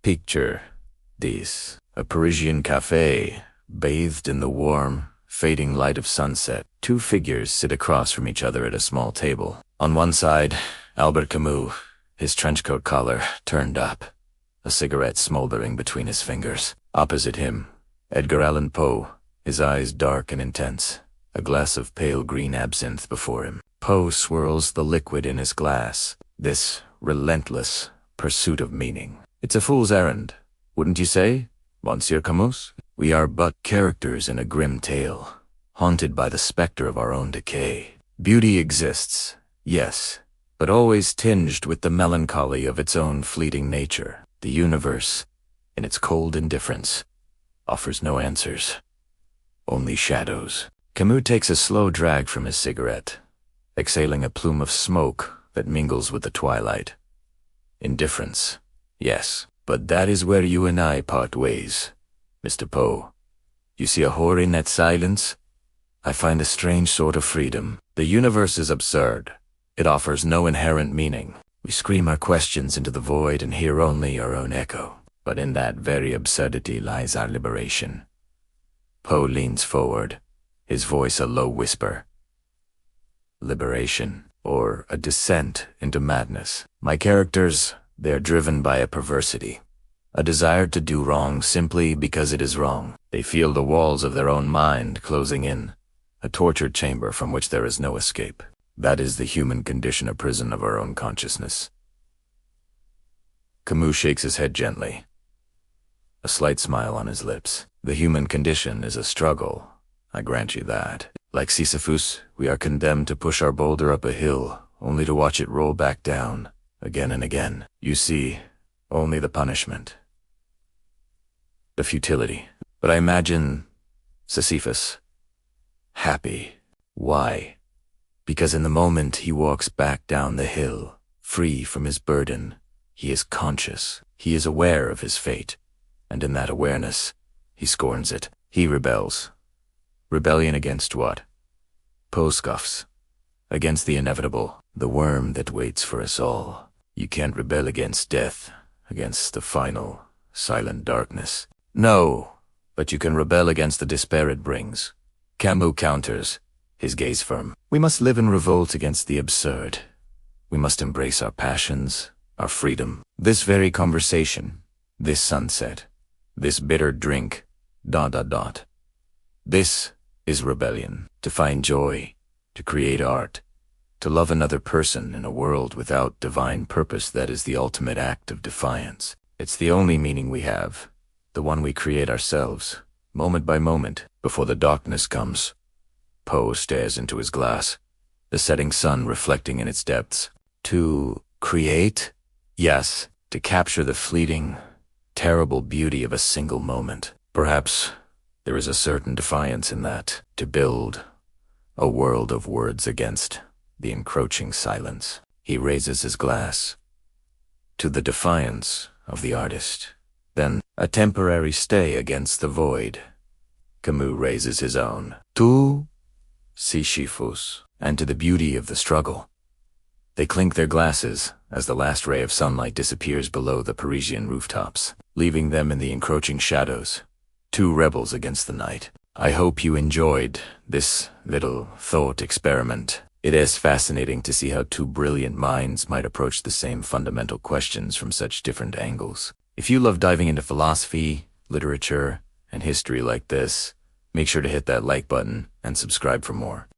Picture this: a Parisian cafe, bathed in the warm, fading light of sunset. Two figures sit across from each other at a small table. On one side, Albert Camus, his trenchcoat collar turned up, a cigarette smoldering between his fingers. Opposite him, Edgar Allan Poe, his eyes dark and intense, a glass of pale green absinthe before him. Poe swirls the liquid in his glass, this relentless pursuit of meaning. It's a fool's errand, wouldn't you say, Monsieur Camus? We are but characters in a grim tale, haunted by the specter of our own decay. Beauty exists, yes, but always tinged with the melancholy of its own fleeting nature. The universe, in its cold indifference, offers no answers, only shadows. Camus takes a slow drag from his cigarette, exhaling a plume of smoke that mingles with the twilight. Indifference, yes, but that is where you and I part ways, Mr. Poe. You see a horror in that silence? I find a strange sort of freedom. The universe is absurd. It offers no inherent meaning. We scream our questions into the void and hear only our own echo. But in that very absurdity lies our liberation. Poe leans forward, his voice a low whisper. Liberation, or a descent into madness. My characters, they're driven by a perversity, a desire to do wrong simply because it is wrong. They feel the walls of their own mind closing in, a tortured chamber from which there is no escape. That is the human condition, a prison of our own consciousness. Camus shakes his head gently, a slight smile on his lips. The human condition is a struggle, I grant you that. Like Sisyphus, we are condemned to push our boulder up a hill, only to watch it roll back down, again and again. You see, only the punishment, the futility. But I imagine Sisyphus happy. Why? Because in the moment he walks back down the hill, free from his burden, he is conscious, he is aware of his fate, and in that awareness, he scorns it. He rebels. Rebellion against what? Poe scoffs. Against the inevitable, the worm that waits for us all. You can't rebel against death, against the final, silent darkness. No, but you can rebel against the despair it brings. Camus counters, his gaze firm. We must live in revolt against the absurd. We must embrace our passions, our freedom. This very conversation, this sunset, this bitter drink, ... This is rebellion. To find joy, to create art, to love another person in a world without divine purpose, that is the ultimate act of defiance. It's the only meaning we have, the one we create ourselves, moment by moment, before the darkness comes. Poe stares into his glass, the setting sun reflecting in its depths. To create? Yes, to capture the fleeting, terrible beauty of a single moment. Perhaps there is a certain defiance in that, to build a world of words against the encroaching silence. He raises his glass to the defiance of the artist, then a temporary stay against the void. Camus raises his own to Sisyphus, and to the beauty of the struggle. They clink their glasses as the last ray of sunlight disappears below the Parisian rooftops, leaving them in the encroaching shadows. Two rebels against the night. I hope you enjoyed this little thought experiment. It is fascinating to see how two brilliant minds might approach the same fundamental questions from such different angles. If you love diving into philosophy, literature, and history like this, make sure to hit that like button and subscribe for more.